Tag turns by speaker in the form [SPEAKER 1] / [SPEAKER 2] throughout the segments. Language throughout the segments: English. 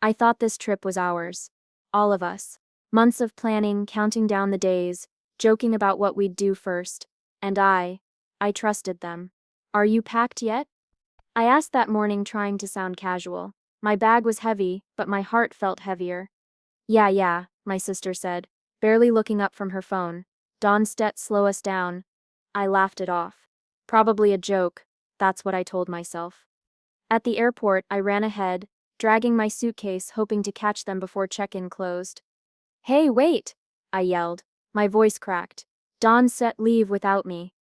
[SPEAKER 1] I thought this trip was ours. All of us. Months of planning, counting down the days, joking about what we'd do first. And I trusted them. Are you packed yet? I asked that morning, trying to sound casual. My bag was heavy, but my heart felt heavier. Yeah, my sister said, barely looking up from her phone. Dawnstedt, slow us down. I laughed it off. Probably a joke, that's what I told myself. At the airport, I ran ahead, dragging my suitcase, hoping to catch them before check-in closed. Hey, wait! I yelled. My voice cracked. Dawnstedt, leave without me.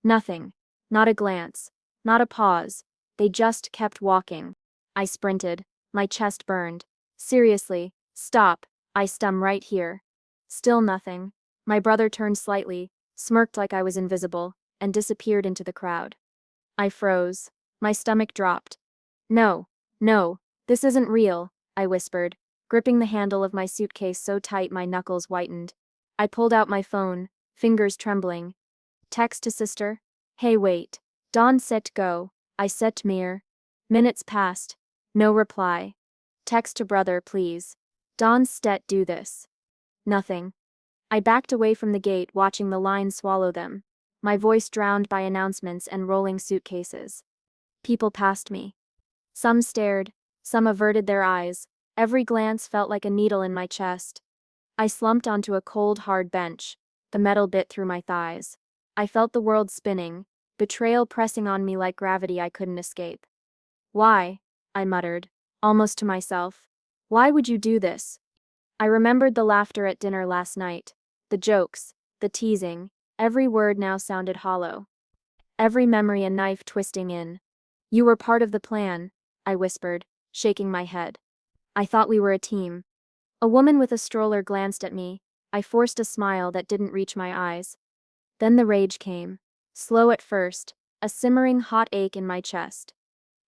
[SPEAKER 1] Nothing. Not a glance. Not a pause. They just kept walking. I sprinted. My chest burned. Seriously, stop. I stum right here. Still nothing. My brother turned slightly, smirked like I was invisible, and disappeared into the crowd. I froze. My stomach dropped. No, this isn't real, I whispered, gripping the handle of my suitcase so tight my knuckles whitened. I pulled out my phone, fingers trembling. Text to sister. Hey, wait. Dawnstedt, go. I set mir. Minutes passed. No reply. Text to brother, please. Dawnstedt, do this. Nothing. I backed away from the gate, watching the line swallow them, my voice drowned by announcements and rolling suitcases. People passed me. Some stared, some averted their eyes. Every glance felt like a needle in my chest. I slumped onto a cold, hard bench, the metal bit through my thighs. I felt the world spinning, betrayal pressing on me like gravity I couldn't escape. Why? I muttered, almost to myself. Why would you do this? I remembered the laughter at dinner last night, the jokes, the teasing. Every word now sounded hollow. Every memory a knife twisting in. You were part of the plan, I whispered, shaking my head. I thought we were a team. A woman with a stroller glanced at me. I forced a smile that didn't reach my eyes. Then the rage came. Slow at first, a simmering hot ache in my chest.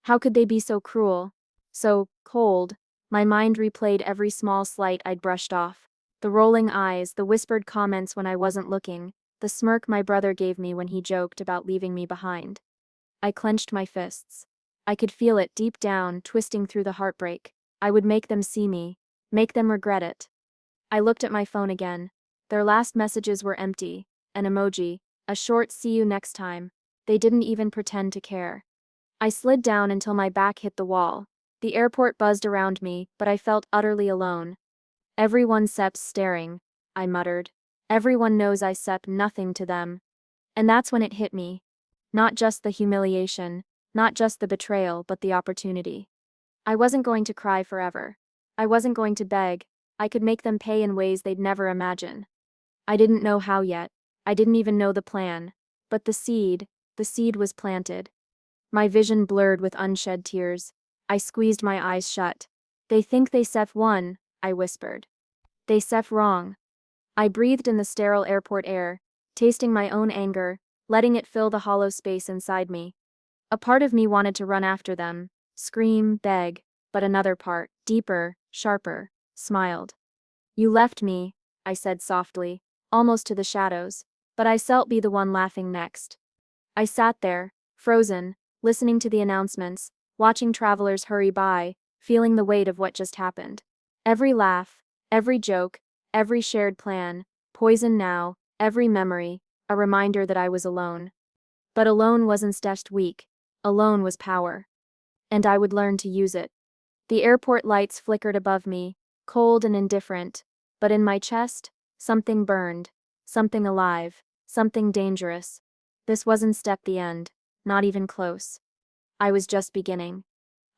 [SPEAKER 1] How could they be so cruel? So cold. My mind replayed every small slight I'd brushed off. The rolling eyes, the whispered comments when I wasn't looking, the smirk my brother gave me when he joked about leaving me behind. I clenched my fists. I could feel it deep down, twisting through the heartbreak. I would make them see me, make them regret it. I looked at my phone again. Their last messages were empty, an emoji, a short "see you next time." They didn't even pretend to care. I slid down until my back hit the wall. The airport buzzed around me, but I felt utterly alone. Everyone Sep's staring, I muttered. Everyone knows I Sep nothing to them. And that's when it hit me. Not just the humiliation, not just the betrayal, but the opportunity. I wasn't going to cry forever. I wasn't going to beg. I could make them pay in ways they'd never imagine. I didn't know how yet. I didn't even know the plan. But the seed was planted. My vision blurred with unshed tears. I squeezed my eyes shut. They think they Sep won, I whispered. They Sep wrong. I breathed in the sterile airport air, tasting my own anger, letting it fill the hollow space inside me. A part of me wanted to run after them, scream, beg, but another part, deeper, sharper, smiled. You left me, I said softly, almost to the shadows, but I shall be the one laughing next. I sat there, frozen, listening to the announcements, watching travelers hurry by, feeling the weight of what just happened. Every laugh, every joke, every shared plan, poison now, every memory, a reminder that I was alone. But alone wasn't just weak, alone was power. And I would learn to use it. The airport lights flickered above me, cold and indifferent, but in my chest, something burned, something alive, something dangerous. This wasn't step the end, not even close. I was just beginning.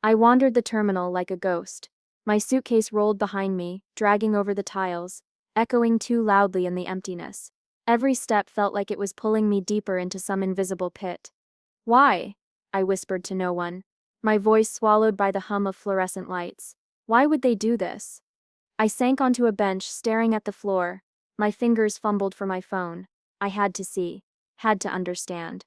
[SPEAKER 1] I wandered the terminal like a ghost. My suitcase rolled behind me, dragging over the tiles, echoing too loudly in the emptiness. Every step felt like it was pulling me deeper into some invisible pit. Why? I whispered to no one, my voice swallowed by the hum of fluorescent lights. Why would they do this? I sank onto a bench, staring at the floor. My fingers fumbled for my phone. I had to see, had to understand.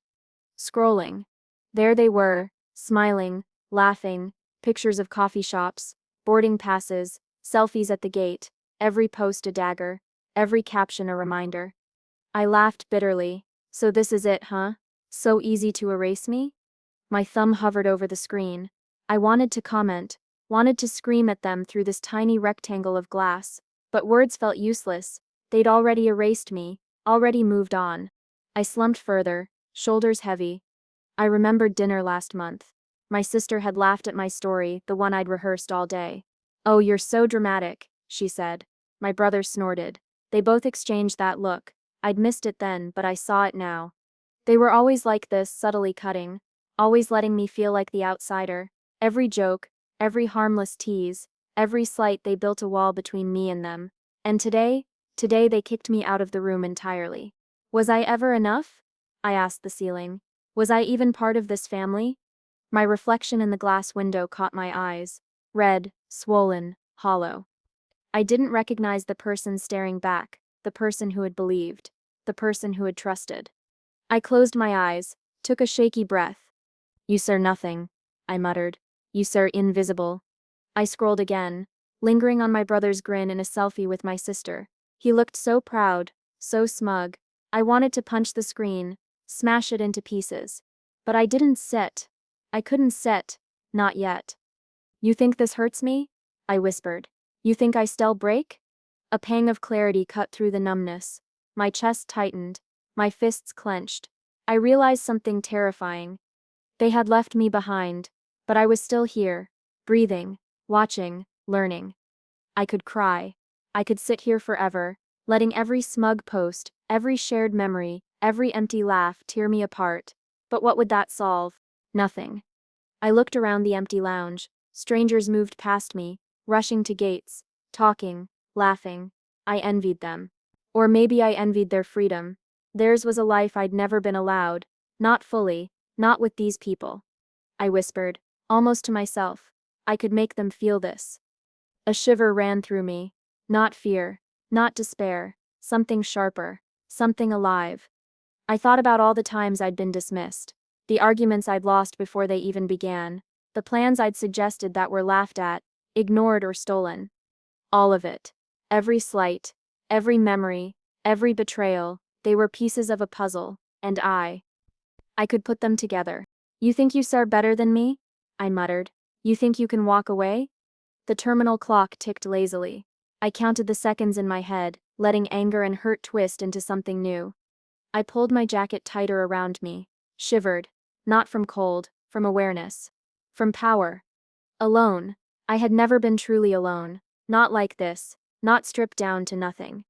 [SPEAKER 1] Scrolling. There they were, smiling, laughing, pictures of coffee shops, boarding passes, selfies at the gate, every post a dagger, every caption a reminder. I laughed bitterly. So this is it, huh? So easy to erase me? My thumb hovered over the screen. I wanted to comment, wanted to scream at them through this tiny rectangle of glass, but words felt useless. They'd already erased me, already moved on. I slumped further, shoulders heavy. I remembered dinner last month. My sister had laughed at my story, the one I'd rehearsed all day. "Oh, you're so dramatic," she said. My brother snorted. They both exchanged that look. I'd missed it then, but I saw it now. They were always like this, subtly cutting, always letting me feel like the outsider. Every joke, every harmless tease, every slight, they built a wall between me and them. And today they kicked me out of the room entirely. Was I ever enough? I asked the ceiling. Was I even part of this family? My reflection in the glass window caught my eyes. Red, swollen, hollow. I didn't recognize the person staring back, the person who had believed, the person who had trusted. I closed my eyes, took a shaky breath. "You sir nothing," I muttered. "You sir invisible." I scrolled again, lingering on my brother's grin in a selfie with my sister. He looked so proud, so smug. I wanted to punch the screen, smash it into pieces. But I couldn't sit, not yet. "You think this hurts me?" I whispered. "You think I still break?" A pang of clarity cut through the numbness. My chest tightened, my fists clenched. I realized something terrifying. They had left me behind, but I was still here, breathing, watching, learning. I could cry. I could sit here forever, letting every smug post, every shared memory, every empty laugh tear me apart. But what would that solve? Nothing. I looked around the empty lounge. Strangers moved past me, rushing to gates, talking, laughing. I envied them. Or maybe I envied their freedom. Theirs was a life I'd never been allowed. Not fully, not with these people. I whispered, almost to myself. I could make them feel this. A shiver ran through me. Not fear, not despair, something sharper, something alive. I thought about all the times I'd been dismissed, the arguments I'd lost before they even began, the plans I'd suggested that were laughed at, ignored or stolen. All of it. Every slight, every memory, every betrayal, they were pieces of a puzzle, and I could put them together. "You think you are better than me?" I muttered. "You think you can walk away?" The terminal clock ticked lazily. I counted the seconds in my head, letting anger and hurt twist into something new. I pulled my jacket tighter around me, shivered, not from cold, from awareness. From power. Alone. I had never been truly alone. Not like this, not stripped down to nothing.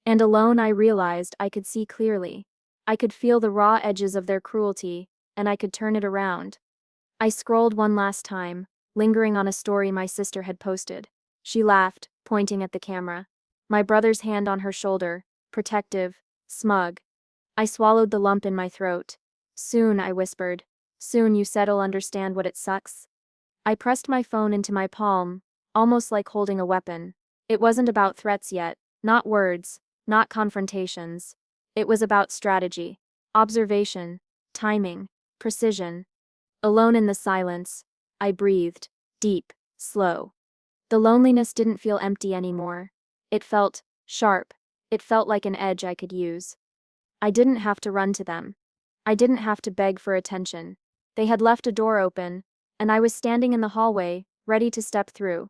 [SPEAKER 1] And alone I realized I could see clearly. I could feel the raw edges of their cruelty, and I could turn it around. I scrolled one last time, lingering on a story my sister had posted. She laughed, pointing at the camera. My brother's hand on her shoulder, protective, smug. I swallowed the lump in my throat. "Soon," I whispered. "Soon you said'll understand what it sucks." I pressed my phone into my palm, almost like holding a weapon. It wasn't about threats yet, not words, not confrontations. It was about strategy, observation, timing, precision. Alone in the silence, I breathed, deep, slow. The loneliness didn't feel empty anymore. It felt sharp. It felt like an edge I could use. I didn't have to run to them. I didn't have to beg for attention. They had left a door open, and I was standing in the hallway, ready to step through.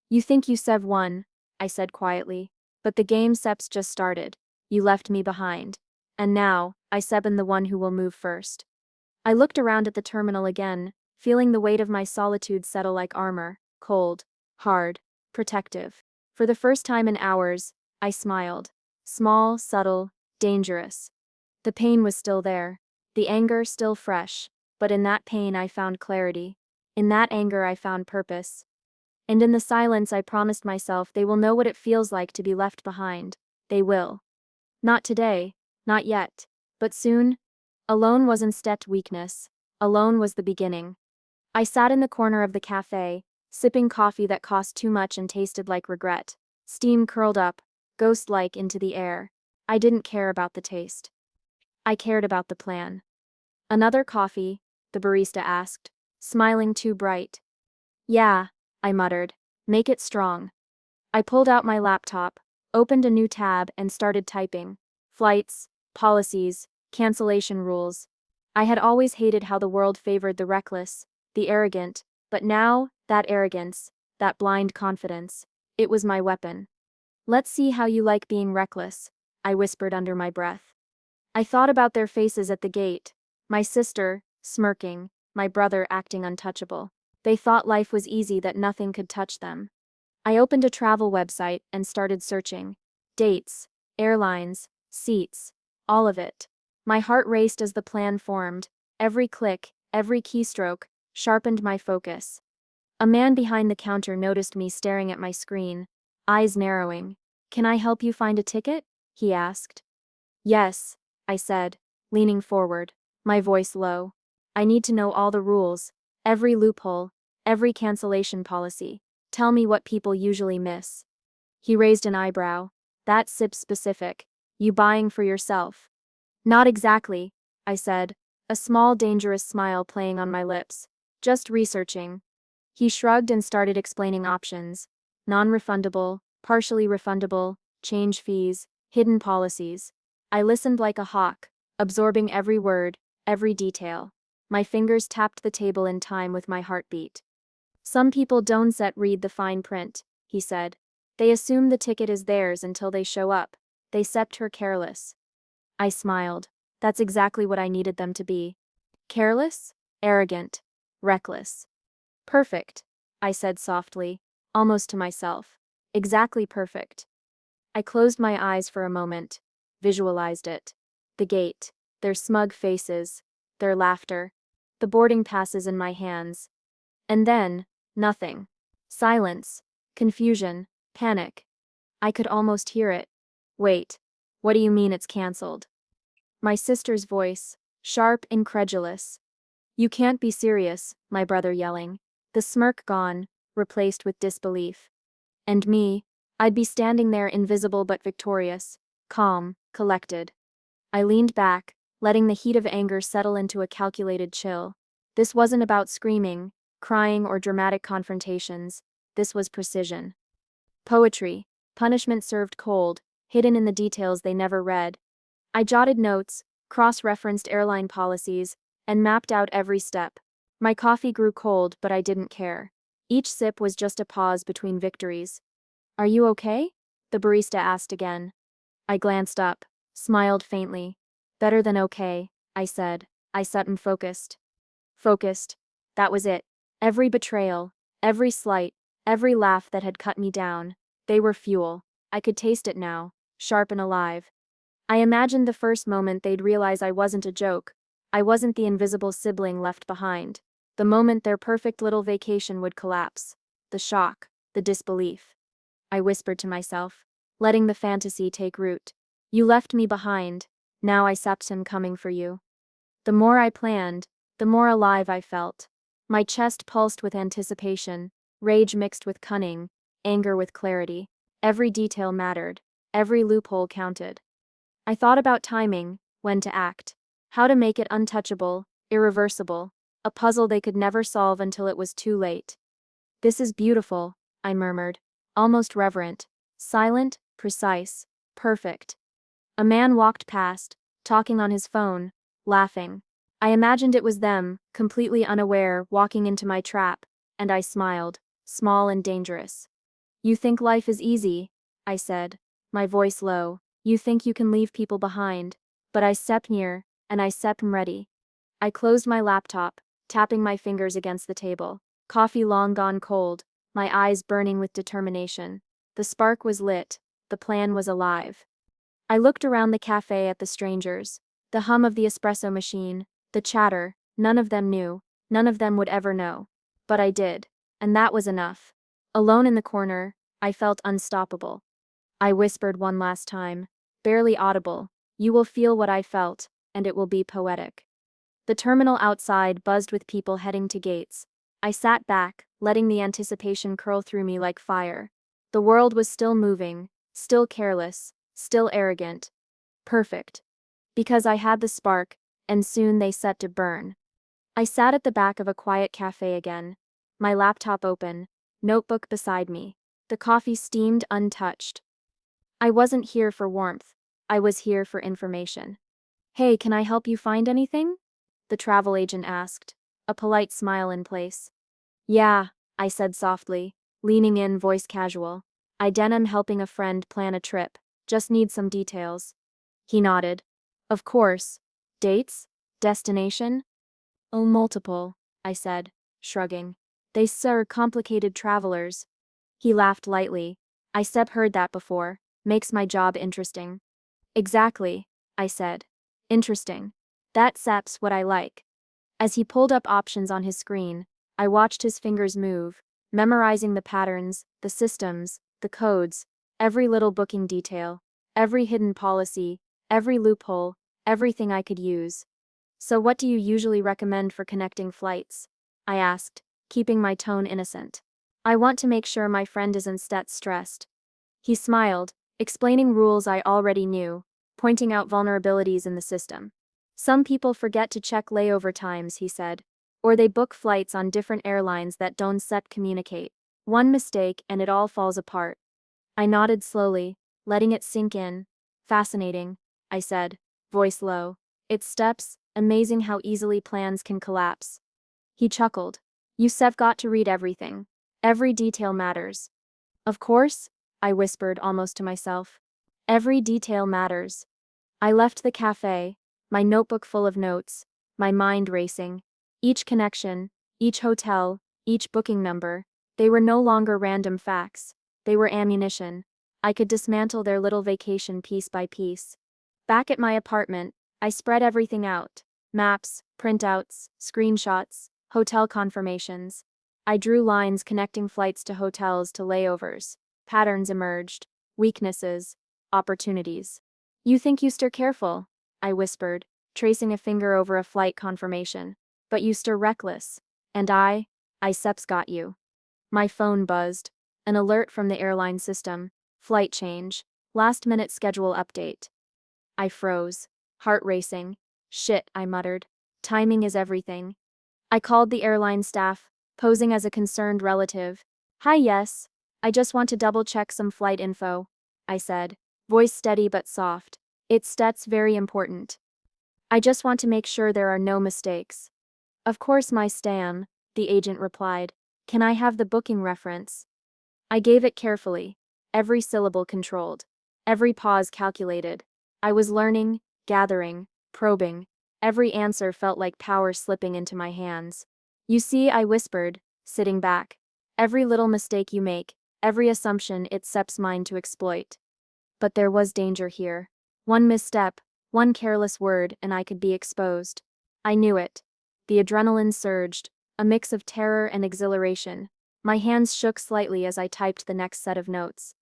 [SPEAKER 1] "You think you Sev won," I said quietly, "but the game Sep's just started. You left me behind. And now, I Seb'm the one who will move first." I looked around at the terminal again, feeling the weight of my solitude settle like armor, cold, hard, protective. For the first time in hours, I smiled. Small, subtle, dangerous. The pain was still there, the anger still fresh, but in that pain I found clarity. In that anger I found purpose. And in the silence I promised myself they will know what it feels like to be left behind. They will. Not today, not yet, but soon. Alone was instead weakness. Alone was the beginning. I sat in the corner of the cafe, sipping coffee that cost too much and tasted like regret. Steam curled up, ghost-like, into the air. I didn't care about the taste. I cared about the plan. "Another coffee?" the barista asked, smiling too bright. "Yeah," I muttered. "Make it strong." I pulled out my laptop, opened a new tab and started typing. Flights, policies, cancellation rules. I had always hated how the world favored the reckless, the arrogant, but now, That arrogance, that blind confidence. It was my weapon. Let's see how you like being reckless, I whispered under my breath. I thought about their faces at the gate. My sister, smirking, my brother acting untouchable. They thought life was easy, that nothing could touch them. I opened a travel website and started searching. Dates, airlines, seats, all of it. My heart raced as the plan formed. Every click, every keystroke, sharpened my focus. A man behind the counter noticed me staring at my screen, eyes narrowing. "Can I help you find a ticket?" he asked. "Yes," I said, leaning forward, my voice low. "I need to know all the rules, every loophole, every cancellation policy. Tell me what people usually miss." He raised an eyebrow. "That's SIP specific. You buying for yourself?" "Not exactly," I said, a small dangerous smile playing on my lips. "Just researching." He shrugged and started explaining options. Non-refundable, partially refundable, change fees, hidden policies. I listened like a hawk, absorbing every word, every detail. My fingers tapped the table in time with my heartbeat. "Some people don't read the fine print," he said. "They assume the ticket is theirs until they show up. They sept her careless." I smiled. That's exactly what I needed them to be. Careless, arrogant, reckless. "Perfect," I said softly, almost to myself. "Exactly perfect." I closed my eyes for a moment, visualized it. The gate, their smug faces, their laughter, the boarding passes in my hands. And then, nothing. Silence, confusion, panic. I could almost hear it. "Wait, what do you mean it's cancelled?" My sister's voice, sharp, incredulous. "You can't be serious," my brother yelling. The smirk gone, replaced with disbelief. And me, I'd be standing there invisible but victorious, calm, collected. I leaned back, letting the heat of anger settle into a calculated chill. This wasn't about screaming, crying, or dramatic confrontations. This was precision. Poetry, punishment served cold, hidden in the details they never read. I jotted notes, cross-referenced airline policies, and mapped out every step. My coffee grew cold, but I didn't care. Each sip was just a pause between victories. "Are you okay?" the barista asked again. I glanced up, smiled faintly. "Better than okay," I said. I sat and focused. Focused. That was it. Every betrayal, every slight, every laugh that had cut me down. They were fuel. I could taste it now, sharp and alive. I imagined the first moment they'd realize I wasn't a joke. I wasn't the invisible sibling left behind. The moment their perfect little vacation would collapse. The shock, the disbelief. I whispered to myself, letting the fantasy take root. "You left me behind. Now I sept him coming for you." The more I planned, the more alive I felt. My chest pulsed with anticipation, rage mixed with cunning, anger with clarity. Every detail mattered. Every loophole counted. I thought about timing, when to act, how to make it untouchable, irreversible, a puzzle they could never solve until it was too late. "This is beautiful," I murmured, almost reverent, silent, precise, perfect. A man walked past, talking on his phone, laughing. I imagined it was them, completely unaware, walking into my trap, and I smiled, small and dangerous. "You think life is easy," I said, my voice low. "You think you can leave people behind, but I step near, and I step ready." I closed my laptop, tapping my fingers against the table, coffee long gone cold, my eyes burning with determination. The spark was lit, the plan was alive. I looked around the cafe at the strangers, the hum of the espresso machine, the chatter. None of them knew, none of them would ever know. But I did, and that was enough. Alone in the corner, I felt unstoppable. I whispered one last time, barely audible, "You will feel what I felt, and it will be poetic." The terminal outside buzzed with people heading to gates. I sat back, letting the anticipation curl through me like fire. The world was still moving, still careless, still arrogant. Perfect. Because I had the spark, and soon they set to burn. I sat at the back of a quiet cafe again, my laptop open, notebook beside me. The coffee steamed untouched. I wasn't here for warmth. I was here for information. "Hey, can I help you find anything?" the travel agent asked, a polite smile in place. "Yeah," I said softly, leaning in, voice casual. I am helping a friend plan a trip. Just need some details. He nodded. Of course. Dates? Destination? Oh, multiple, I said, shrugging. They are complicated travelers. He laughed lightly. I heard that before. Makes my job interesting. Exactly, I said. Interesting. That's what I like. As he pulled up options on his screen, I watched his fingers move, memorizing the patterns, the systems, the codes, every little booking detail, every hidden policy, every loophole, everything I could use. So what do you usually recommend for connecting flights? I asked, keeping my tone innocent. I want to make sure my friend isn't stressed. He smiled, explaining rules I already knew, pointing out vulnerabilities in the system. Some people forget to check layover times, he said, or they book flights on different airlines that don't set communicate. One mistake and it all falls apart. I nodded slowly, letting it sink in. Fascinating, I said, voice low. It's steps, amazing how easily plans can collapse. He chuckled. You've got to read everything. Every detail matters. Of course, I whispered almost to myself. Every detail matters. I left the cafe, my notebook full of notes, my mind racing. Each connection, each hotel, each booking number, they were no longer random facts. They were ammunition. I could dismantle their little vacation piece by piece. Back at my apartment, I spread everything out. Maps, printouts, screenshots, hotel confirmations. I drew lines connecting flights to hotels to layovers. Patterns emerged. Weaknesses. Opportunities. You think you stir careful, I whispered, tracing a finger over a flight confirmation. But you stir reckless. And I got you. My phone buzzed. An alert from the airline system. Flight change. Last-minute schedule update. I froze. Heart racing. Shit, I muttered. Timing is everything. I called the airline staff, posing as a concerned relative. Hi, yes. I just want to double-check some flight info, I said, voice steady but soft. That's very important. I just want to make sure there are no mistakes. Of course, my Stan, the agent replied. Can I have the booking reference? I gave it carefully, every syllable controlled, every pause calculated. I was learning, gathering, probing. Every answer felt like power slipping into my hands. You see, I whispered, sitting back. Every little mistake you make, every assumption it's mine to exploit. But there was danger here. One misstep, one careless word, and I could be exposed. I knew it. The adrenaline surged, a mix of terror and exhilaration. My hands shook slightly as I typed the next set of notes.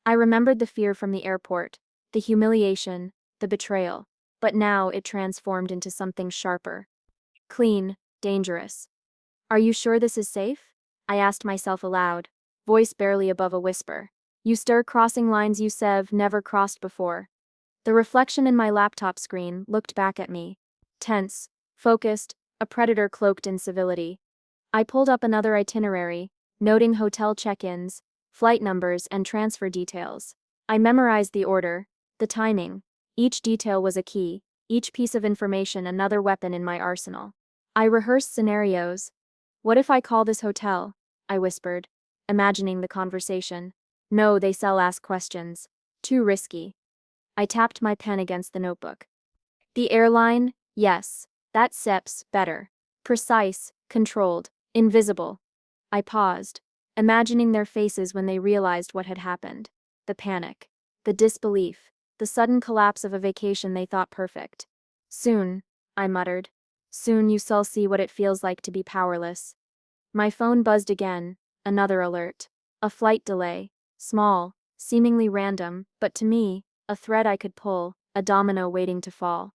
[SPEAKER 1] I remembered the fear from the airport, the humiliation, the betrayal, but now it transformed into something sharper. Clean, dangerous. Are you sure this is safe? I asked myself aloud, voice barely above a whisper. You stir crossing lines you've never crossed before. The reflection in my laptop screen looked back at me. Tense, focused, a predator cloaked in civility. I pulled up another itinerary, noting hotel check-ins, flight numbers, and transfer details. I memorized the order, the timing. Each detail was a key, each piece of information another weapon in my arsenal. I rehearsed scenarios. What if I call this hotel? I whispered, imagining the conversation. No, they ask questions. Too risky. I tapped my pen against the notebook. The airline? Yes. That's better. Precise, controlled, invisible. I paused, imagining their faces when they realized what had happened. The panic. The disbelief. The sudden collapse of a vacation they thought perfect. Soon, I muttered. Soon you'll see what it feels like to be powerless. My phone buzzed again, another alert. A flight delay. Small, seemingly random, but to me, a thread I could pull, a domino waiting to fall.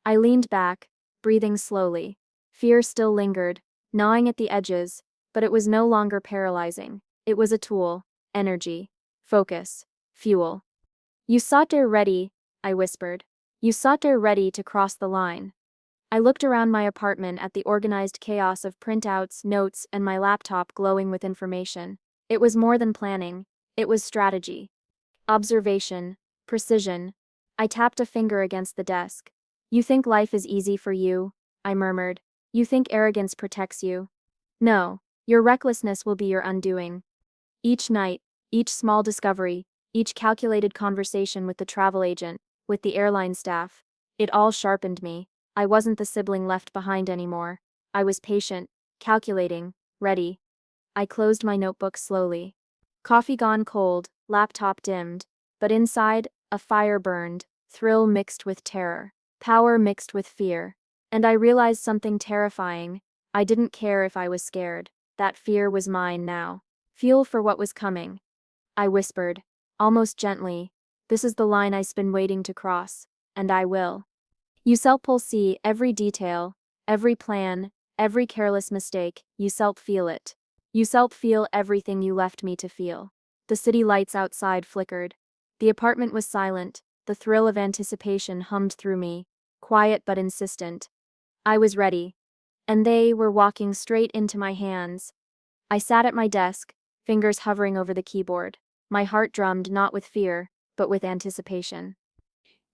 [SPEAKER 1] I leaned back, breathing slowly. Fear still lingered, gnawing at the edges, but it was no longer paralyzing. It was a tool, energy, focus, fuel. You sat there ready, I whispered. You sat there ready to cross the line. I looked around my apartment at the organized chaos of printouts, notes, and my laptop glowing with information. It was more than planning. It was strategy. Observation. Precision. I tapped a finger against the desk. You think life is easy for you? I murmured. You think arrogance protects you? No. Your recklessness will be your undoing. Each night, each small discovery, each calculated conversation with the travel agent, with the airline staff, it all sharpened me. I wasn't the sibling left behind anymore. I was patient, calculating, ready. I closed my notebook slowly. Coffee gone cold, laptop dimmed, but inside, a fire burned, thrill mixed with terror, power mixed with fear. And I realized something terrifying. I didn't care if I was scared. That fear was mine now. Fuel for what was coming. I whispered, almost gently, this is the line I've been waiting to cross, and I will. You self-pull see every detail, every plan, every careless mistake, you self-feel it. You self-feel everything you left me to feel. The city lights outside flickered. The apartment was silent, the thrill of anticipation hummed through me, quiet but insistent. I was ready, and they were walking straight into my hands. I sat at my desk, fingers hovering over the keyboard. My heart drummed not with fear, but with anticipation.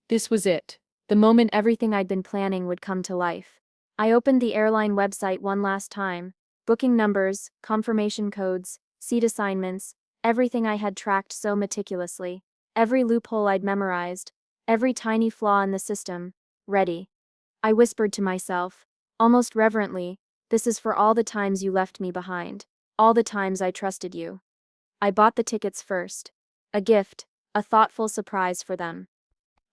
[SPEAKER 1] This was it. The moment everything I'd been planning would come to life. I opened the airline website one last time. Booking numbers, confirmation codes, seat assignments, everything I had tracked so meticulously. Every loophole I'd memorized, every tiny flaw in the system. Ready. I whispered to myself, almost reverently, this is for all the times you left me behind. All the times I trusted you. I bought the tickets first. A gift, a thoughtful surprise for them.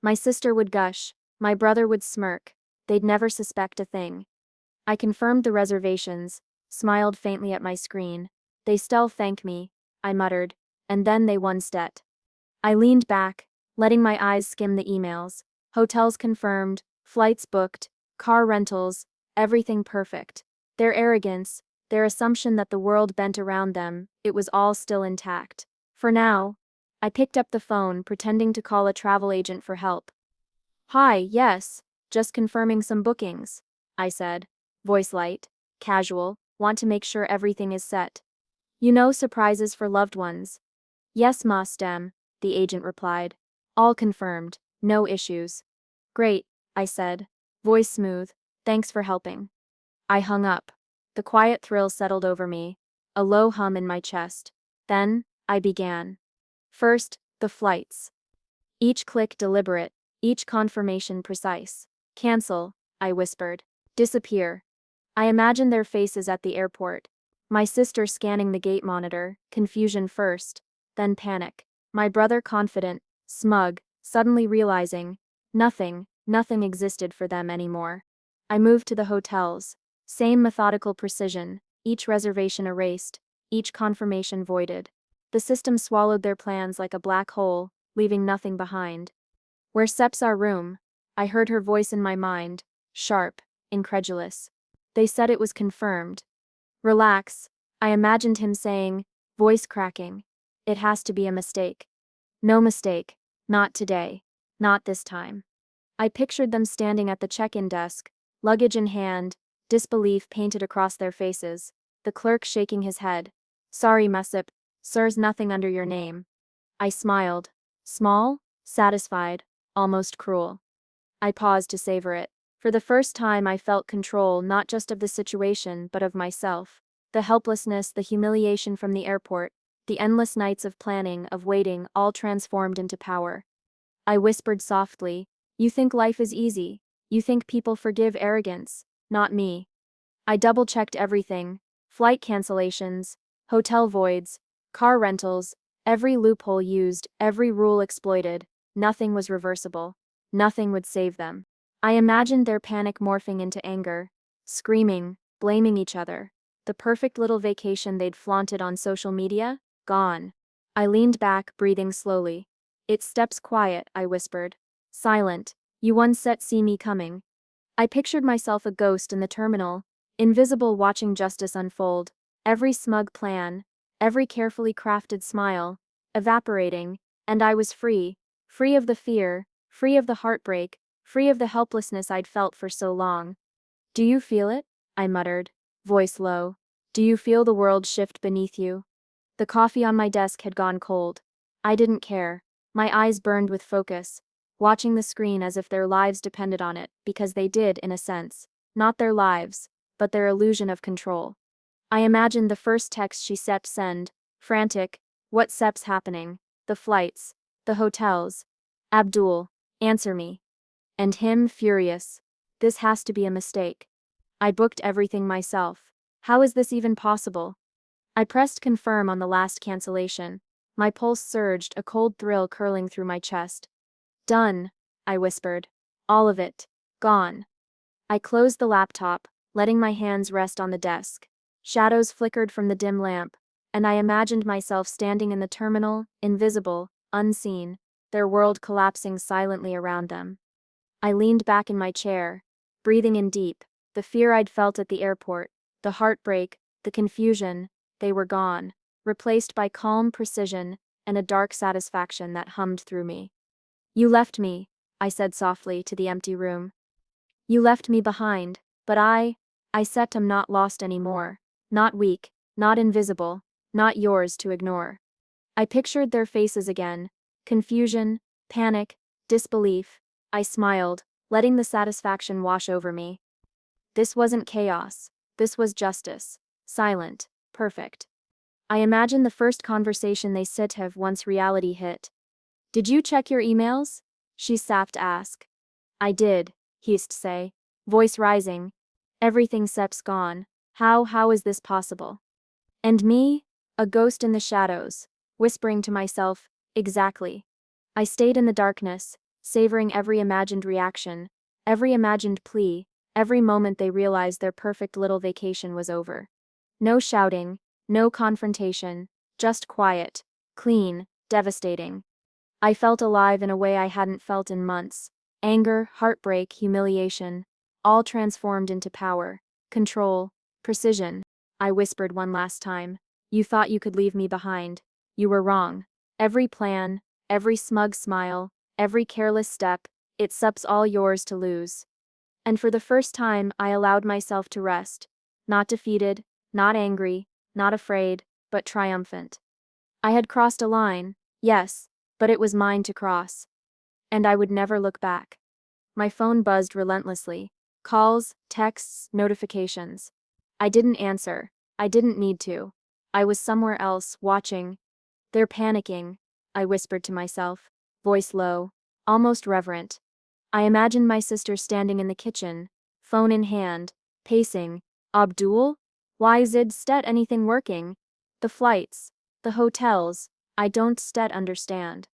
[SPEAKER 1] My sister would gush, my brother would smirk, they'd never suspect a thing. I confirmed the reservations, smiled faintly at my screen. They still thank me, I muttered, and then they one-stet. I leaned back, letting my eyes skim the emails. Hotels confirmed, flights booked, car rentals, everything perfect. Their arrogance, their assumption that the world bent around them, it was all still intact. For now, I picked up the phone, pretending to call a travel agent for help. Hi, yes, just confirming some bookings, I said, voice light, casual, want to make sure everything is set. You know, surprises for loved ones. Yes, ma stem, the agent replied. All confirmed, no issues. Great, I said, voice smooth, thanks for helping. I hung up. The quiet thrill settled over me, a low hum in my chest. Then, I began. First, the flights. Each click deliberate, each confirmation precise. Cancel, I whispered. Disappear. I imagined their faces at the airport. My sister scanning the gate monitor, confusion first, then panic. My brother confident, smug, suddenly realizing nothing existed for them anymore. I moved to the hotels. Same methodical precision, each reservation erased, each confirmation voided. The system swallowed their plans like a black hole, leaving nothing behind. Where's our room? I heard her voice in my mind, sharp, incredulous. They said it was confirmed. Relax, I imagined him saying, voice cracking. It has to be a mistake. No mistake, not today, not this time. I pictured them standing at the check-in desk, luggage in hand, disbelief painted across their faces, the clerk shaking his head. Sorry, Messip, sirs, nothing under your name. I smiled. Small, satisfied, almost cruel. I paused to savor it. For the first time I felt control not just of the situation but of myself. The helplessness, the humiliation from the airport, the endless nights of planning, of waiting, all transformed into power. I whispered softly, you think life is easy. You think people forgive arrogance. Not me. I double-checked everything. Flight cancellations, hotel voids, car rentals, every loophole used, every rule exploited. Nothing was reversible. Nothing would save them. I imagined their panic morphing into anger, screaming, blaming each other. The perfect little vacation they'd flaunted on social media, gone. I leaned back, breathing slowly. It's steps quiet, I whispered. Silent. You once set see me coming. I pictured myself a ghost in the terminal, invisible, watching justice unfold. Every smug plan, every carefully crafted smile, evaporating, and I was free. Free of the fear, free of the heartbreak, free of the helplessness I'd felt for so long. Do you feel it? I muttered, voice low. Do you feel the world shift beneath you? The coffee on my desk had gone cold. I didn't care. My eyes burned with focus, watching the screen as if their lives depended on it, because they did, in a sense. Not their lives, but their illusion of control. I imagined the first text she set send, frantic, what Sep's happening, the flights, the hotels. Abdul, answer me. And him furious. This has to be a mistake. I booked everything myself. How is this even possible? I pressed confirm on the last cancellation. My pulse surged, a cold thrill curling through my chest. Done, I whispered. All of it. Gone. I closed the laptop, letting my hands rest on the desk. Shadows flickered from the dim lamp, and I imagined myself standing in the terminal, invisible, unseen, their world collapsing silently around them. I leaned back in my chair, breathing in deep, the fear I'd felt at the airport, the heartbreak, the confusion, they were gone, replaced by calm precision and a dark satisfaction that hummed through me. You left me, I said softly to the empty room. You left me behind, but I set am not lost anymore, not weak, not invisible, not yours to ignore. I pictured their faces again, confusion, panic, disbelief. I smiled, letting the satisfaction wash over me. This wasn't chaos, this was justice, silent, perfect. I imagined the first conversation they sit have once reality hit. Did you check your emails? She sapped ask. I did, he'd say, voice rising. Everything Sep's gone. How is this possible? And me? A ghost in the shadows, whispering to myself, exactly. I stayed in the darkness, savoring every imagined reaction, every imagined plea, every moment they realized their perfect little vacation was over. No shouting, no confrontation, just quiet, clean, devastating. I felt alive in a way I hadn't felt in months. Anger, heartbreak, humiliation, all transformed into power, control, precision. I whispered one last time. You thought you could leave me behind. You were wrong. Every plan, every smug smile, every careless step, it sups all yours to lose. And for the first time, I allowed myself to rest. Not defeated, not angry, not afraid, but triumphant. I had crossed a line, yes, but it was mine to cross. And I would never look back. My phone buzzed relentlessly. Calls, texts, notifications. I didn't answer. I didn't need to. I was somewhere else, watching. They're panicking, I whispered to myself, voice low, almost reverent. I imagined my sister standing in the kitchen, phone in hand, pacing. Abdul? Why zid stet anything working? The flights, the hotels, I don't stet understand.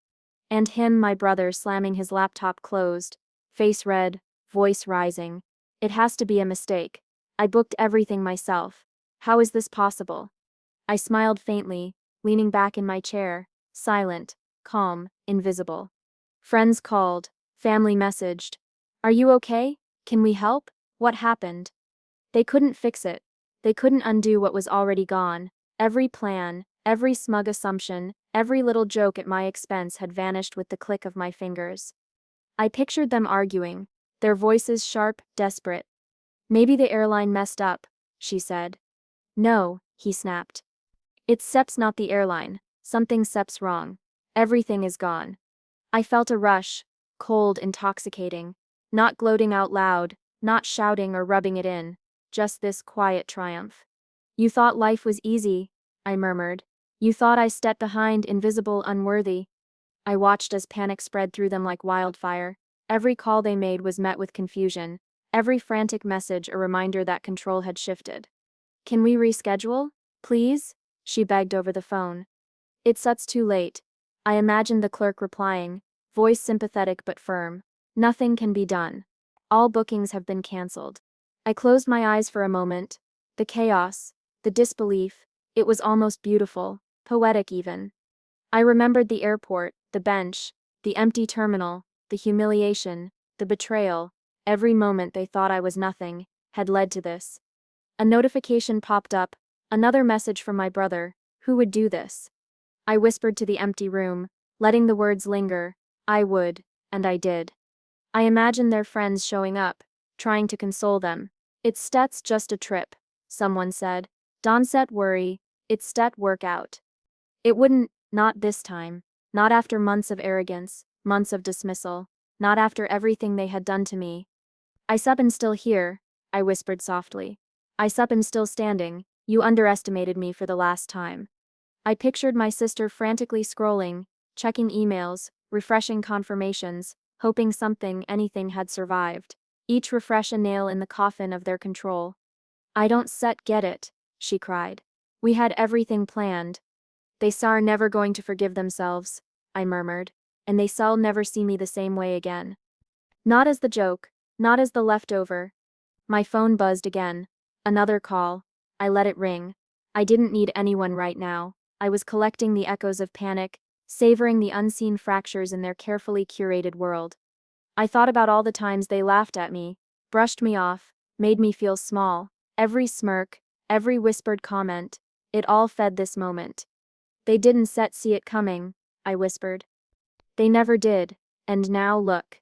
[SPEAKER 1] And him, my brother, slamming his laptop closed, face red, voice rising. It has to be a mistake. I booked everything myself. How is this possible? I smiled faintly, leaning back in my chair, silent, calm, invisible. Friends called, family messaged. Are you okay? Can we help? What happened? They couldn't fix it. They couldn't undo what was already gone. Every plan, every smug assumption, every little joke at my expense had vanished with the click of my fingers. I pictured them arguing, their voices sharp, desperate. Maybe the airline messed up, she said. No, he snapped. It's Sep's, not the airline. Something Sep's wrong. Everything is gone. I felt a rush, cold, intoxicating. Not gloating out loud, not shouting or rubbing it in, just this quiet triumph. You thought life was easy, I murmured. You thought I stepped behind, invisible, unworthy. I watched as panic spread through them like wildfire. Every call they made was met with confusion. Every frantic message a reminder that control had shifted. Can we reschedule, please? She begged over the phone. It's too late. I imagined the clerk replying, voice sympathetic but firm. Nothing can be done. All bookings have been cancelled. I closed my eyes for a moment. The chaos, the disbelief, it was almost beautiful, poetic even. I remembered the airport, the bench, the empty terminal, the humiliation, the betrayal. Every moment they thought I was nothing had led to this. A notification popped up, another message from my brother. Who would do this? I whispered to the empty room, letting the words linger. I would, and I did. I imagined their friends showing up, trying to console them. It's Stet's just a trip, someone said. Don't set worry, it's Stet work out. It wouldn't, not this time. Not after months of arrogance, months of dismissal, not after everything they had done to me. I sup and still here, I whispered softly. I sup and still standing, You underestimated me for the last time. I pictured my sister frantically scrolling, checking emails, refreshing confirmations, hoping anything had survived. Each refresh a nail in the coffin of their control. I don't get it, she cried. We had everything planned. They are never going to forgive themselves, I murmured, and they shall never see me the same way again. Not as the joke, not as the leftover. My phone buzzed again. Another call. I let it ring. I didn't need anyone right now. I was collecting the echoes of panic, savoring the unseen fractures in their carefully curated world. I thought about all the times they laughed at me, brushed me off, made me feel small. Every smirk, every whispered comment, it all fed this moment. They didn't see it coming, I whispered. They never did, and now look.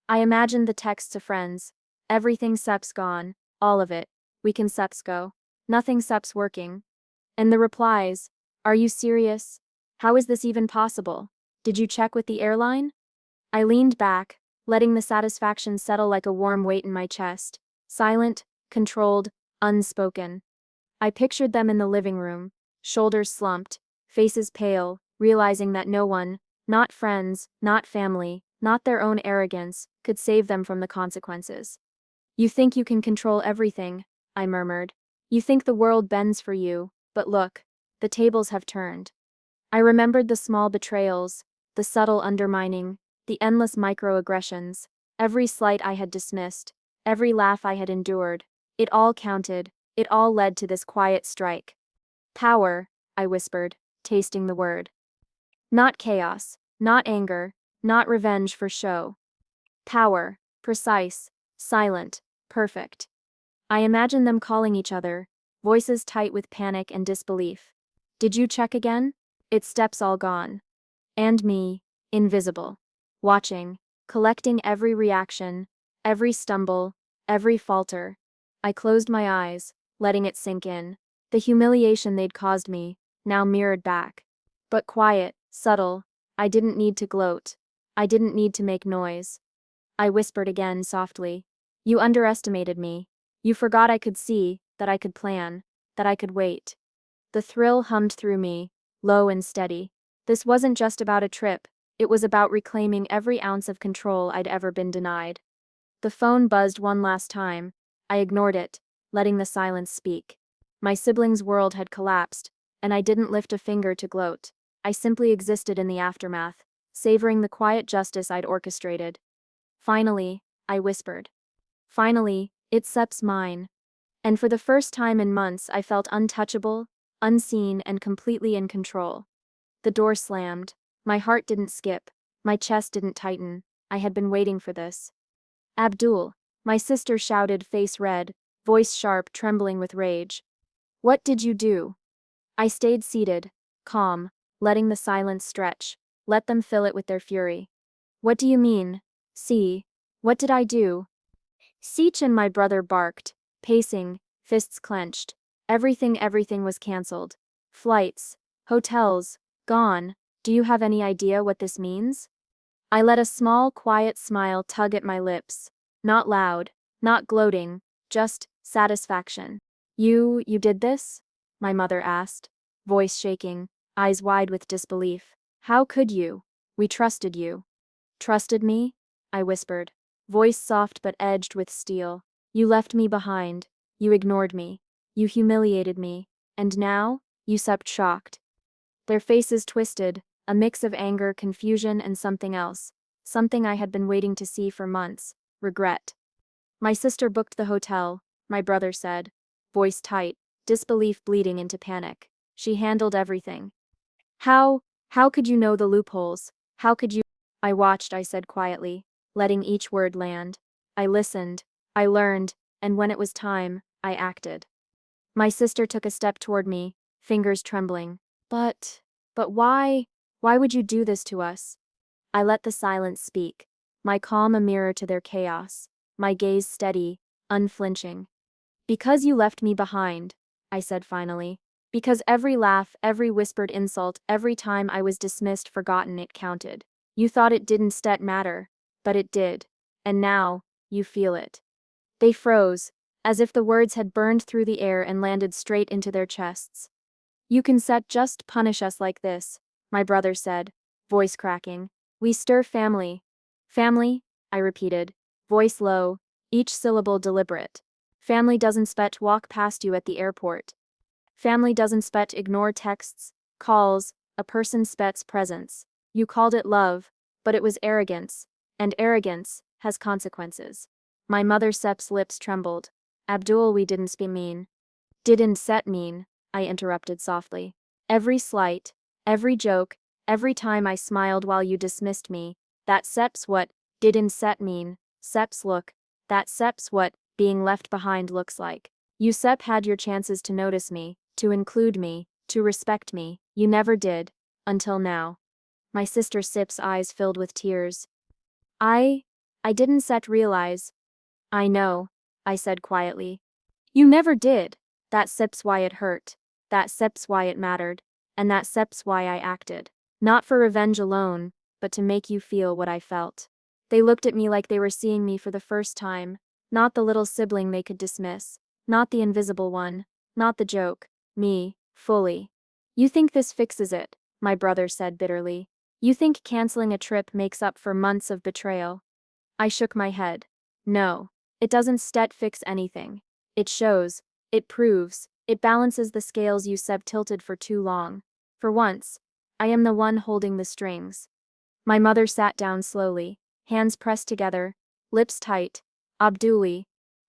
[SPEAKER 1] I imagined the texts to friends. Everything sep's gone, all of it. We can seps go. Nothing sep's working. And the replies, are you serious? How is this even possible? Did you check with the airline? I leaned back, letting the satisfaction settle like a warm weight in my chest. Silent, controlled, unspoken. I pictured them in the living room, shoulders slumped, faces pale, realizing that no one, not friends, not family, not their own arrogance, could save them from the consequences. You think you can control everything, I murmured. You think the world bends for you, but look, the tables have turned. I remembered the small betrayals, the subtle undermining, the endless microaggressions, every slight I had dismissed, every laugh I had endured. It all counted, it all led to this quiet strike. Power, I whispered, tasting the word. Not chaos, not anger, not revenge for show. Power, precise, silent, perfect. I imagined them calling each other, voices tight with panic and disbelief. Did you check again? Its steps all gone. And me, invisible. Watching, collecting every reaction, every stumble, every falter. I closed my eyes, letting it sink in. The humiliation they'd caused me, now mirrored back. But quiet, subtle, I didn't need to gloat. I didn't need to make noise. I whispered again softly. You underestimated me. You forgot I could see, that I could plan, that I could wait. The thrill hummed through me, low and steady. This wasn't just about a trip, it was about reclaiming every ounce of control I'd ever been denied. The phone buzzed one last time. I ignored it, letting the silence speak. My sibling's world had collapsed, and I didn't lift a finger to gloat. I simply existed in the aftermath, savoring the quiet justice I'd orchestrated. Finally, I whispered. Finally, it's mine. And for the first time in months, I felt untouchable, unseen, and completely in control. The door slammed. My heart didn't skip. My chest didn't tighten. I had been waiting for this. Abdul, my sister shouted, face red, voice sharp, trembling with rage. What did you do? I stayed seated, calm, letting the silence stretch, let them fill it with their fury. What do you mean? See, what did I do? Seech and my brother barked, pacing, fists clenched. Everything was cancelled. Flights, hotels, gone. Do you have any idea what this means? I let a small, quiet smile tug at my lips. Not loud, not gloating, just satisfaction. You did this? My mother asked, voice shaking, eyes wide with disbelief. How could you? We trusted you. Trusted me? I whispered, voice soft but edged with steel. You left me behind. You ignored me. You humiliated me. And now, you seemed shocked. Their faces twisted, a mix of anger, confusion, and something else. Something I had been waiting to see for months. Regret. My sister booked the hotel, my brother said, voice tight, disbelief bleeding into panic. She handled everything. How could you know the loopholes? How could you? I watched, I said quietly, letting each word land. I listened, I learned, and when it was time, I acted. My sister took a step toward me, fingers trembling. But why? Why would you do this to us? I let the silence speak, my calm a mirror to their chaos, my gaze steady, unflinching. Because you left me behind, I said finally. Because every laugh, every whispered insult, every time I was dismissed, forgotten, it counted. You thought it didn't matter, but it did. And now, you feel it. They froze, as if the words had burned through the air and landed straight into their chests. You can set just punish us like this, my brother said, voice cracking. We stir family. Family, I repeated, voice low, each syllable deliberate. Family doesn't spet walk past you at the airport. Family doesn't spet ignore texts, calls, a person spets presence. You called it love, but it was arrogance, and arrogance has consequences. My mother Sep's lips trembled. Abdul, we didn't speak mean. Didn't set mean, I interrupted softly. Every slight, every joke, every time I smiled while you dismissed me, that Sep's what didn't set mean, Sep's look, that Sep's what being left behind looks like. You Sep had your chances to notice me, to include me, to respect me, you never did, until now. My sister Sip's eyes filled with tears. I didn't Set realize. I know, I said quietly. You never did. That Sip's why it hurt. That Sip's why it mattered. And that Sip's why I acted. Not for revenge alone, but to make you feel what I felt. They looked at me like they were seeing me for the first time. Not the little sibling they could dismiss. Not the invisible one. Not the joke. Me, fully. You think this fixes it, my brother said bitterly. You think canceling a trip makes up for months of betrayal? I shook my head. No. It doesn't fix anything. It shows, it proves, it balances the scales you Seb tilted for too long. For once, I am the one holding the strings. My mother sat down slowly, hands pressed together, lips tight. Abduli.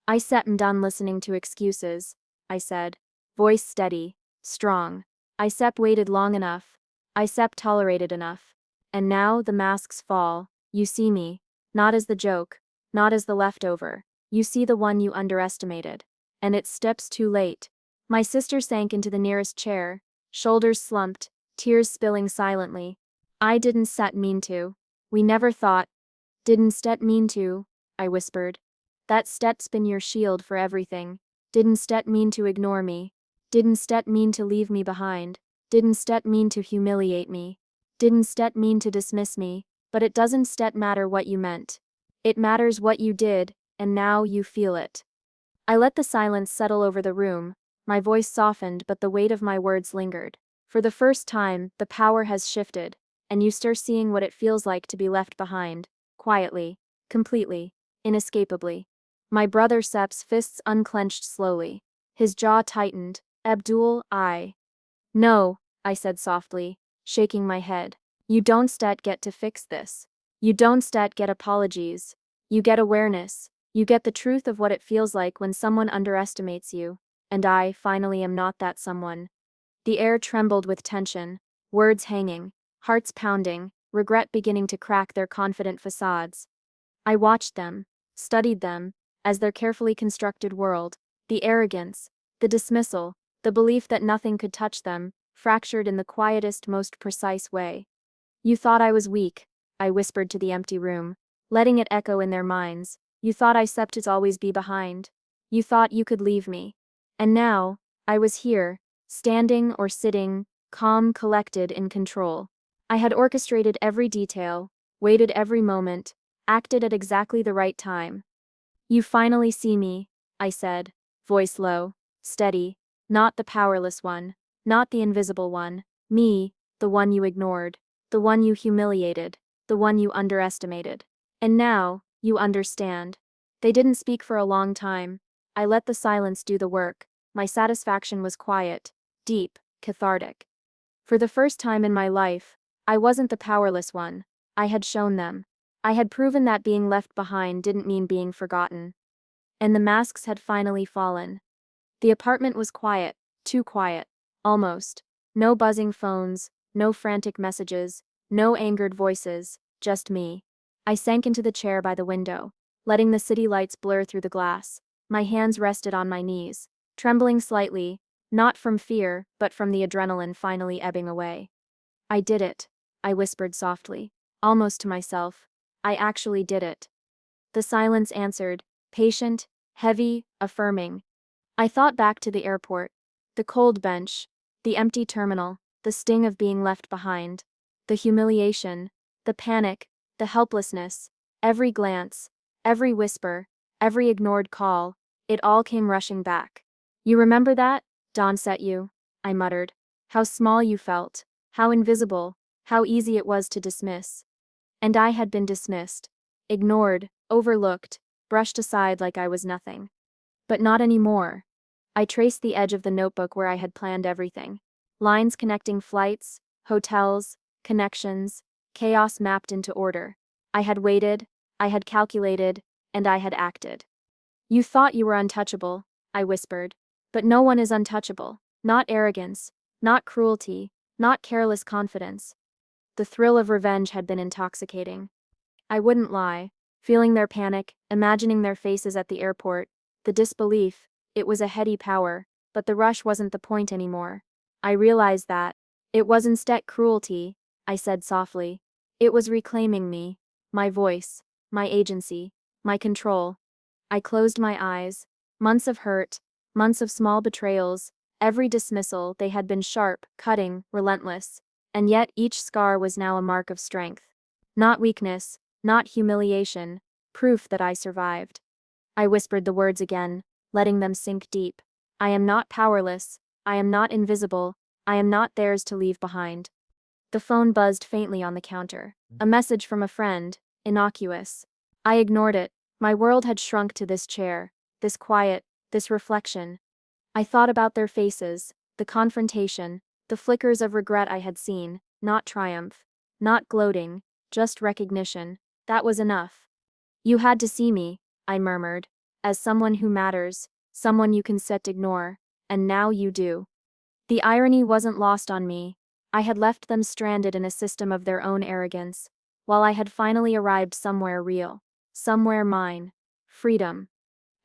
[SPEAKER 1] I Sep'm done listening to excuses, I said, voice steady, strong. I Sep waited long enough. I Sep tolerated enough. And now the masks fall. You see me, not as the joke, not as the leftover. You see the one you underestimated. And it's steps too late. My sister sank into the nearest chair, shoulders slumped, tears spilling silently. I didn't Set mean to. We never thought. Didn't Stet mean to, I whispered. That Stet's been your shield for everything. Didn't Stet mean to ignore me. Didn't Stet mean to leave me behind. Didn't Stet mean to humiliate me. Didn't Stet mean to dismiss me. But it doesn't Stet matter what you meant. It matters what you did, and now you feel it. I let the silence settle over the room. My voice softened, but the weight of my words lingered. For the first time, the power has shifted, and you start seeing what it feels like to be left behind. Quietly, completely, inescapably. My brother Sep's fists unclenched slowly. His jaw tightened. Abdul, No, I said softly, shaking my head. You don't Stet get to fix this. You don't Stet get apologies. You get awareness. You get the truth of what it feels like when someone underestimates you. And I, finally, am not that someone. The air trembled with tension, words hanging, hearts pounding, regret beginning to crack their confident facades. I watched them, studied them, as their carefully constructed world, the arrogance, the dismissal, the belief that nothing could touch them, fractured in the quietest, most precise way. You thought I was weak, I whispered to the empty room, letting it echo in their minds. You thought I Sept to always be behind. You thought you could leave me. And now, I was here, standing or sitting, calm, collected, in control. I had orchestrated every detail, waited every moment, acted at exactly the right time. You finally see me, I said, voice low, steady, not the powerless one, not the invisible one, me, the one you ignored, the one you humiliated, the one you underestimated. And now, you understand. They didn't speak for a long time. I let the silence do the work. My satisfaction was quiet, deep, cathartic. For the first time in my life, I wasn't the powerless one. I had shown them. I had proven that being left behind didn't mean being forgotten. And the masks had finally fallen. The apartment was quiet, too quiet, almost. No buzzing phones, no frantic messages, no angered voices, just me. I sank into the chair by the window, letting the city lights blur through the glass. My hands rested on my knees, trembling slightly, not from fear, but from the adrenaline finally ebbing away. I did it, I whispered softly, almost to myself. I actually did it. The silence answered, patient, heavy, affirming. I thought back to the airport, the cold bench, the empty terminal, the sting of being left behind, the humiliation, the panic, the helplessness, every glance, every whisper, every ignored call. It all came rushing back. You remember that? Dawn set you, I muttered. How small you felt, how invisible, how easy it was to dismiss. And I had been dismissed, ignored, overlooked, brushed aside like I was nothing. But not anymore. I traced the edge of the notebook where I had planned everything. Lines connecting flights, hotels, connections, chaos mapped into order. I had waited, I had calculated, and I had acted. You thought you were untouchable, I whispered. But no one is untouchable. Not arrogance, not cruelty, not careless confidence. The thrill of revenge had been intoxicating. I wouldn't lie. Feeling their panic, imagining their faces at the airport, the disbelief, it was a heady power, but the rush wasn't the point anymore. I realized that. It was instead cruelty, I said softly. It was reclaiming me, my voice, my agency, my control. I closed my eyes. Months of hurt, months of small betrayals, every dismissal, they had been sharp, cutting, relentless. And yet each scar was now a mark of strength. Not weakness, not humiliation, proof that I survived. I whispered the words again, letting them sink deep. I am not powerless, I am not invisible, I am not theirs to leave behind. The phone buzzed faintly on the counter. A message from a friend, innocuous. I ignored it. My world had shrunk to this chair, this quiet, this reflection. I thought about their faces, the confrontation, the flickers of regret I had seen, not triumph, not gloating, just recognition. That was enough. You had to see me, I murmured, as someone who matters, someone you can sit ignore, and now you do. The irony wasn't lost on me. I had left them stranded in a system of their own arrogance, while I had finally arrived somewhere real, somewhere mine, freedom.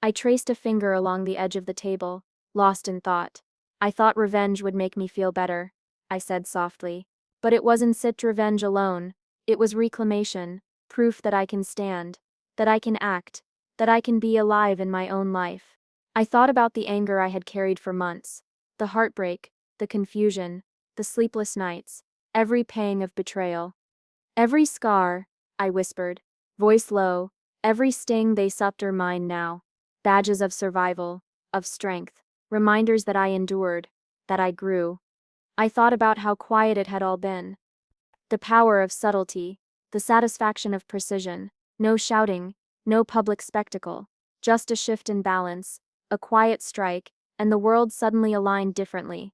[SPEAKER 1] I traced a finger along the edge of the table, lost in thought. I thought revenge would make me feel better, I said softly. But it wasn't sit revenge alone, it was reclamation, proof that I can stand, that I can act, that I can be alive in my own life. I thought about the anger I had carried for months, the heartbreak, the confusion, the sleepless nights, every pang of betrayal. Every scar, I whispered, voice low, every sting they supped are mine now. Badges of survival, of strength, reminders that I endured, that I grew. I thought about how quiet it had all been. The power of subtlety, the satisfaction of precision, no shouting, no public spectacle, just a shift in balance, a quiet strike, and the world suddenly aligned differently.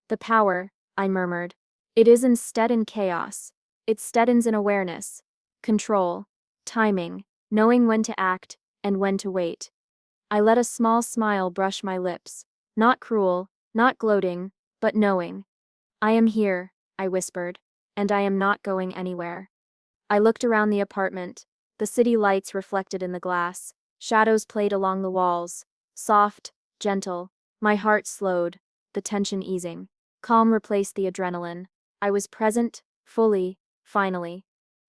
[SPEAKER 1] The power, I murmured. It is instead in chaos. It steadens in awareness, control, timing, knowing when to act, and when to wait. I let a small smile brush my lips, not cruel, not gloating, but knowing. I am here, I whispered, and I am not going anywhere. I looked around the apartment, the city lights reflected in the glass, shadows played along the walls, soft, gentle. My heart slowed, the tension easing. Calm replaced the adrenaline. I was present, fully, finally.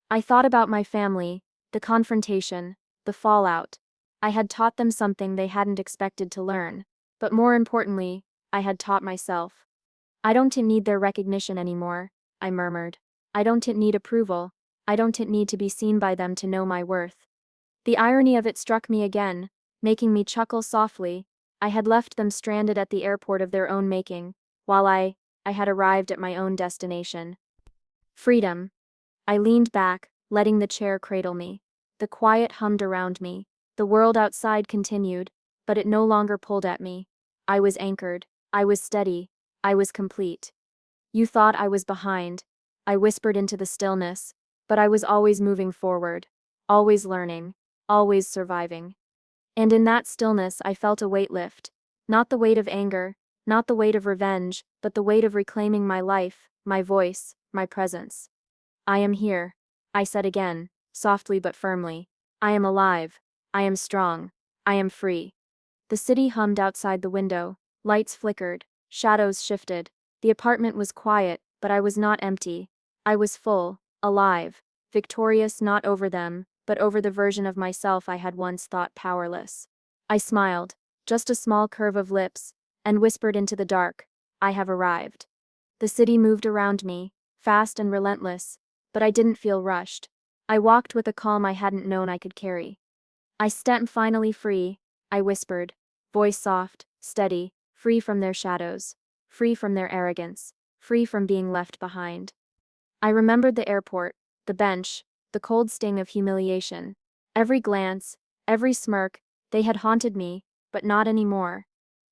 [SPEAKER 1] I thought about my family, the confrontation, the fallout. I had taught them something they hadn't expected to learn, but more importantly, I had taught myself. I don't need their recognition anymore, I murmured. I don't need approval. I don't need to be seen by them to know my worth. The irony of it struck me again, making me chuckle softly. I had left them stranded at the airport of their own making, while I had arrived at my own destination. Freedom. I leaned back, letting the chair cradle me. The quiet hummed around me. The world outside continued, but it no longer pulled at me. I was anchored. I was steady. I was complete. You thought I was behind. I whispered into the stillness, but I was always moving forward, always learning, always surviving. And in that stillness I felt a weight lift. Not the weight of anger, not the weight of revenge, but the weight of reclaiming my life, my voice, my presence. I am here, I said again, softly but firmly. I am alive. I am strong. I am free. The city hummed outside the window, lights flickered, shadows shifted. The apartment was quiet, but I was not empty. I was full, alive, victorious not over them, but over the version of myself I had once thought powerless. I smiled, just a small curve of lips, and whispered into the dark, I have arrived. The city moved around me, fast and relentless, but I didn't feel rushed. I walked with a calm I hadn't known I could carry. I stepped finally free, I whispered, voice soft, steady, free from their shadows, free from their arrogance, free from being left behind. I remembered the airport, the bench, the cold sting of humiliation. Every glance, every smirk, they had haunted me, but not anymore.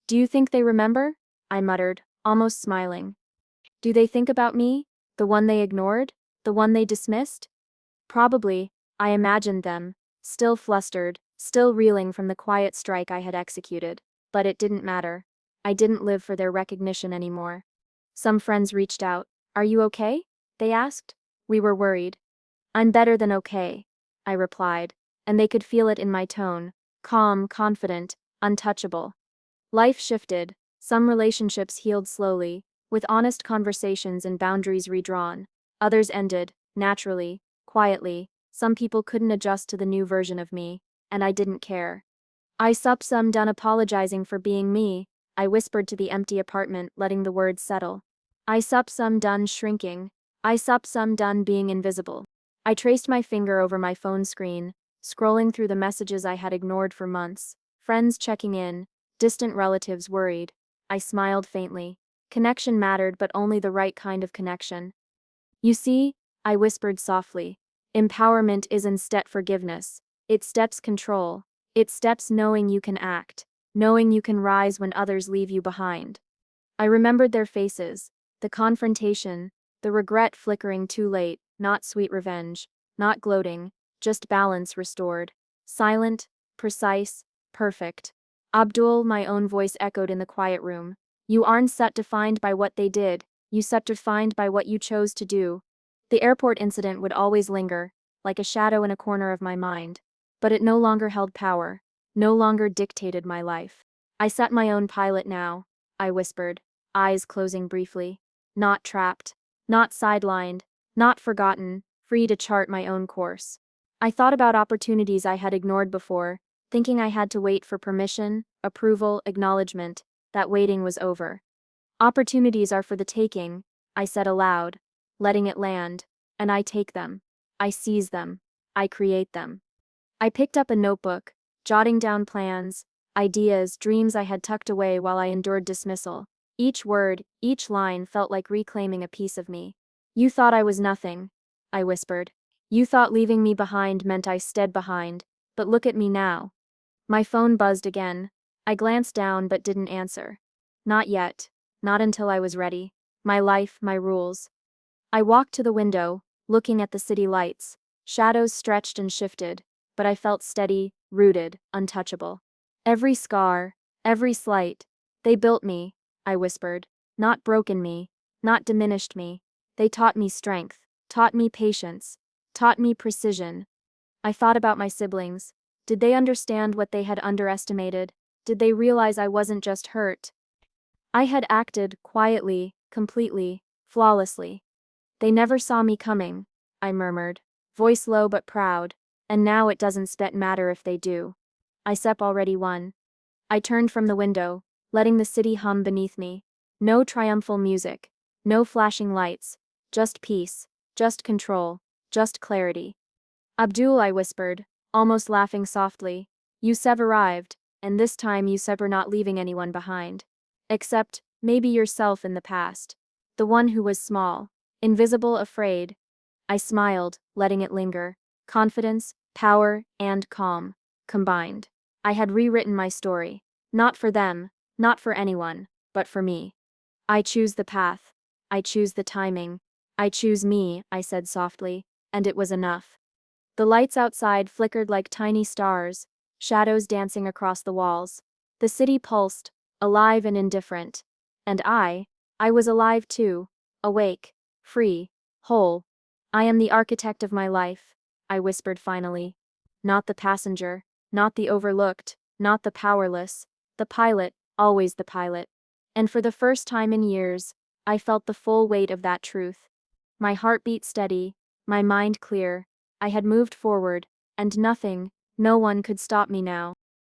[SPEAKER 1] Do you think they remember? I muttered, almost smiling. Do they think about me? The one they ignored? The one they dismissed? Probably, I imagined them, still flustered, still reeling from the quiet strike I had executed. But it didn't matter. I didn't live for their recognition anymore. Some friends reached out. Are you okay? They asked. We were worried. I'm better than okay, I replied, and they could feel it in my tone, calm, confident, untouchable. Life shifted, some relationships healed slowly, with honest conversations and boundaries redrawn. Others ended, naturally, quietly. Some people couldn't adjust to the new version of me, and I didn't care. I sup some done apologizing for being me, I whispered to the empty apartment, letting the words settle. I sup some done shrinking. I sup some done being invisible. I traced my finger over my phone screen, scrolling through the messages I had ignored for months. Friends checking in, distant relatives worried. I smiled faintly. Connection mattered, but only the right kind of connection. You see, I whispered softly. Empowerment isn't step forgiveness. It steps control. It steps knowing you can act, knowing you can rise when others leave you behind. I remembered their faces, the confrontation, the regret flickering too late, not sweet revenge, not gloating, just balance restored. Silent, precise, perfect. Abdul, my own voice echoed in the quiet room. You aren't set defined by what they did, you set defined by what you chose to do. The airport incident would always linger, like a shadow in a corner of my mind. But it no longer held power, no longer dictated my life. I set my own pilot now, I whispered, eyes closing briefly. Not trapped, not sidelined, not forgotten, free to chart my own course. I thought about opportunities I had ignored before, thinking I had to wait for permission, approval, acknowledgement. That waiting was over. Opportunities are for the taking, I said aloud, letting it land, and I take them. I seize them. I create them. I picked up a notebook, jotting down plans, ideas, dreams I had tucked away while I endured dismissal. Each word, each line felt like reclaiming a piece of me. You thought I was nothing, I whispered. You thought leaving me behind meant I stayed behind, but look at me now. My phone buzzed again. I glanced down but didn't answer. Not yet. Not until I was ready. My life, my rules. I walked to the window, looking at the city lights. Shadows stretched and shifted, but I felt steady, rooted, untouchable. Every scar, every slight, they built me, I whispered, not broken me, not diminished me. They taught me strength, taught me patience, taught me precision. I thought about my siblings. Did they understand what they had underestimated? Did they realize I wasn't just hurt? I had acted quietly, completely, flawlessly. They never saw me coming, I murmured, voice low but proud, and now it doesn't matter if they do. I already won. I turned from the window, letting the city hum beneath me. No triumphal music, no flashing lights, just peace, just control, just clarity. Abdul, I whispered, almost laughing softly. You've arrived, and this time you're not leaving anyone behind. Except, maybe yourself in the past. The one who was small, invisible, afraid. I smiled, letting it linger. Confidence, power, and calm, combined. I had rewritten my story. Not for them, not for anyone, but for me. I choose the path. I choose the timing. I choose me, I said softly, and it was enough. The lights outside flickered like tiny stars, shadows dancing across the walls. The city pulsed, alive and indifferent. And I was alive too, awake, free, whole. I am the architect of my life, I whispered finally. Not the passenger, not the overlooked, not the powerless. The pilot, always the pilot. And for the first time in years, I felt the full weight of that truth. My heart beat steady, my mind clear. I had moved forward, and nothing, no one could stop me now.